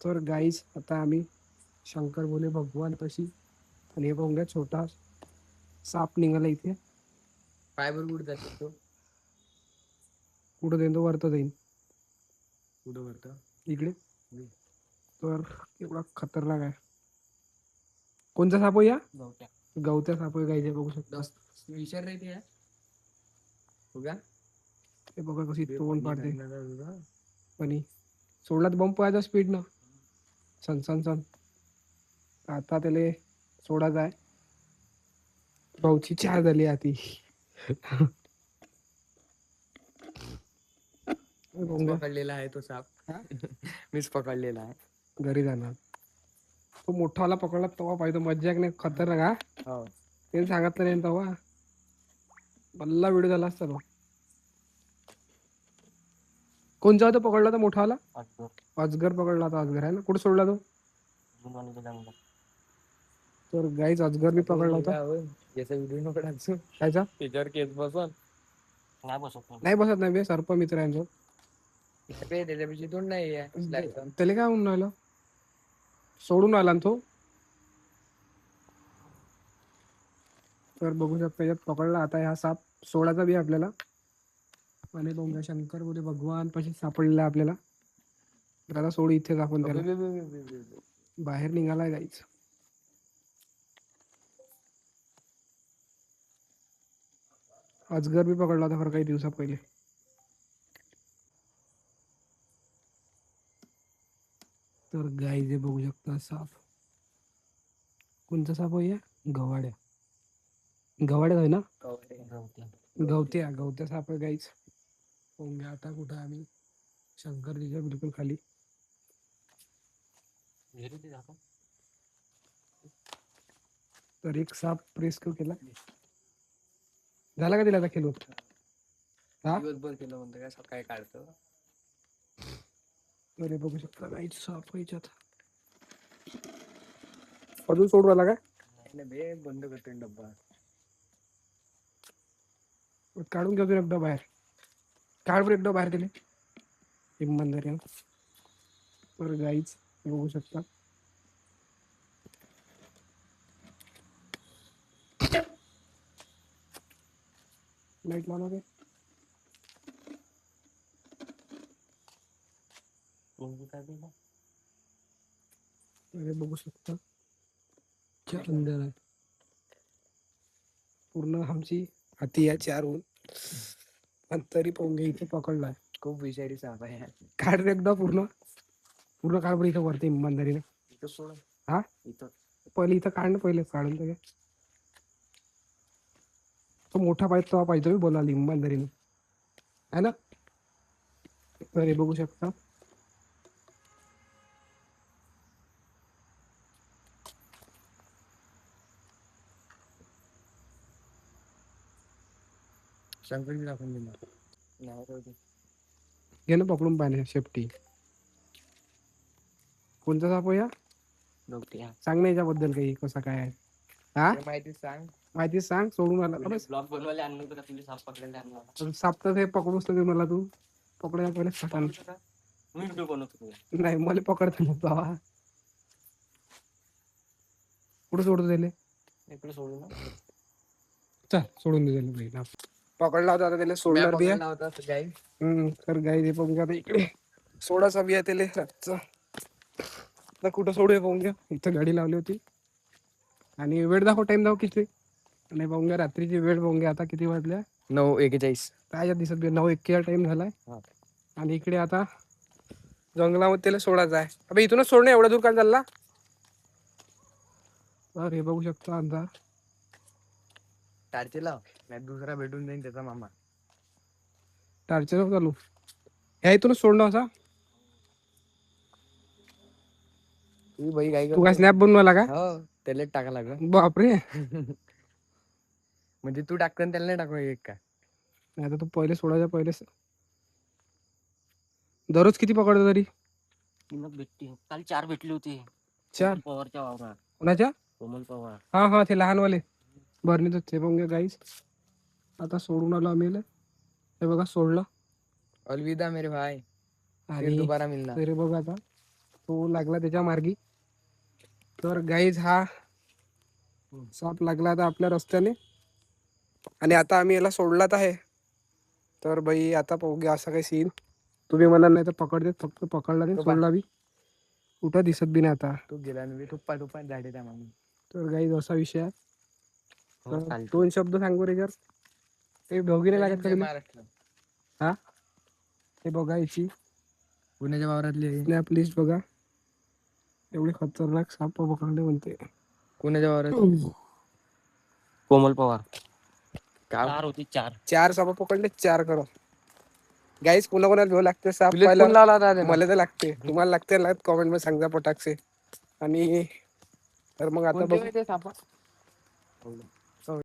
तर गाईज आता आम्ही शंकर बोले भगवान पशी आणि हे बघूया छोटा साप निघाला इथे. पाय बरोबर उडत जातो तो. कुठं जाईन तो वरतं जाईन कुठं वरतं इकडे. तर एवढा खतरनाक आहे. कोणता साप आहे या? गवत्या गवत्या साप आहे गाईज, बघू शकता. विचार रे ते बघा हे बघा कशी तोंड पाडते. तुझा आणि सोडला तर बंप पाहायचा स्पीड ना, सन सन सन. आता त्याला सोडायचा आहे. भाऊची चार झाली आती. पकडलेला आहे तो साप. मीच पकडलेला आहे. घरी जाणार तो मोठावाला पकडला तेव्हा पाहिजे मज्जा नाही खतरनाक. हा हो ते सांगितलं नाही तेव्हा भल्ला व्हिडिओ झाला असता तो. कोणचा होता पकडला होता मोठावाला? अजगर पकडला होता. अजगर आहे ना, कुठे सोडला तो? तर गाईच अजगर मी पकडला होता. याचा व्हिडिओ नको टाकू. कायचा? त्याच्यावर केस बसून नाही बसत नाही बे, सर्प मित्र आहे आमचा. त्याच्यापेक्षा तोंड नाही आहे. त्याला काय म्हणून राहिलं, सोडून आला ना तो. तर बघू शकता यात पकडला. आता हा साप सोडायचा बी आपल्याला. आणि बघूया शंकर बोले भगवान पाशी सापडलेला आपल्याला. तर आता सोडू इथेच आपण त्याला. बाहेर निघालाय गाईच. अजगर बी पकडला होता खरं काही दिवसा पहिले. तर गाई जे बघू शकता साप. कोणता साप आहे? गवाड्या. गवाड्या आहे ना, गवत्या. गवत्या साप आहे गाईच. पोंग्या आता कुठं आम्ही शंकरजीच्या बिलकुल खाली. तर एक साप रेस्क्यू केला. झाला का तिला आता खेळून? हा दिवसभर केलं म्हणतं काय सकाळी काढतो. अरे बघू शकता गाईच साप याच्यात. अजून सोडू आला काय? नाही बे, बंद करतो डब्बा. काढून घेतो एकदा बाहेर. काढ एकदा बाहेर दिले इमानदारी. तर गाईच बघू शकता. लाईट लावणार काय? अरे बघू शकता अंदर आहे पूर्ण आमची हाती या चार होऊन. पण तरी पोंगे इथे पकडलाय. खूप विषारी साप आहे. काढ रे एकदा पूर्ण पूर्ण काढ बरं इथं वरती इमानदारीने. इथं सोड. हा इथं पहिले इथं काढ ना, पहिले काढून तर तो मोठा पाहिजे तेव्हा पाहिजे बोलायला इमानदारीने, है ना. तर हे बघू शकता. शंकरजी दाखवून दिला नाही. घे ना पकडून पाहिजे शेपटी. कोणता साप या? सांग ना याच्याबद्दल काही, कसा काय आहे. हा माहिती सांग. माहिती सांग. सोडून आला ब्लॉग बनवायला आणलं होतं का तुला साप पकडायला आणला? साप तर हे पकडूच तर मला तू पकडायला पहिले मी व्हिडिओ बनवतो. नाही मला पकडता नव्हता बाबा. कुठं सोडतो त्याला? इकडे सोडू ना. चल सोडून दे त्याला. पकडला होता आता त्याला सोडणार बी आहे. होता गाई. तर गाई दे पाहून घ्या इकडे. सोडाचा बी आहे त्याला रातचा. तर कुठं सोडूया पाहून घ्या. इथं गाडी लावली होती. आणि वेळ दाखव, टाइम दाखव किती. आणि पाहून घ्या रात्रीची वेळ पाहून घ्या आता किती वाजल्या. 9:41. काय दिसत 9:41 टाइम झालाय. आणि इकडे आता जंगलामध्ये त्याला सोडायचं आहे. अबे इथूनच सोडणे, एवढा दूर काय चालला. तर हे बघू शकता अंधार. टार्च लाव नाही दुसरा भेटून जाईल त्याचा मामा. टार्चर चालू ह्या इथूनच सोडणं असा. तू काय स्नॅप बनवला का? हो त्याला टाका लागलं. बापरे. म्हणजे तू टाकन त्याला नाही टाकू एक का? नाही आता तू पहिले सोडायच्या पहिले. दररोज किती पकडतो तरी? भेटते काल 4 भेटली होती. 4 पवारच्या वावरात. कोणाच्या? कोमल पवार. हा ते लहानवाले बरणीत ते बघ गाईस. आता सोडून आलो आम्ही. हे बघा सोडलं. अलविदा मेरे भाई. आणि दोबारा मिलना. तरी बघ आता तो लागला त्याच्या मार्गी. तर गाईज हा साप लागला आता आपल्या रस्त्याने आणि आता आम्ही याला सोडलात आहे. तर बाई आता पाहूया असा काही सीन. तुम्ही म्हणाल नाही तर पकडते, फक्त पकडला नाही सोडला बी. कुठं दिसत बी नाही आता. तू गेला ना टुप्पा टुप्पा झाडे त्या मागे. तर गाईज असा विषय आहे. हो, तर चालतं. 2 शब्द सांगू रे जर ते दोघीने लागत का तुला? हा हे बघा याची पुण्याच्या वावरातली आहे. स्नॅप लिस्ट बघा. एवढे खतरनाक साप पकडले म्हणते. पुण्याच्या वावरात कोमल पवार. का 4 होती 4. 4 साप पकडले, 4 करो. गाईज कोणाकोणाला भेव लागते साप तुला पाहायला? कोण लावला होता त्यानं? मला तर लागते. तुम्हाला लागते ना कॉमेंट मध्ये सांगा पटाकसे. आणि तर मग आता कोणते बघू माहिती आहे सापा?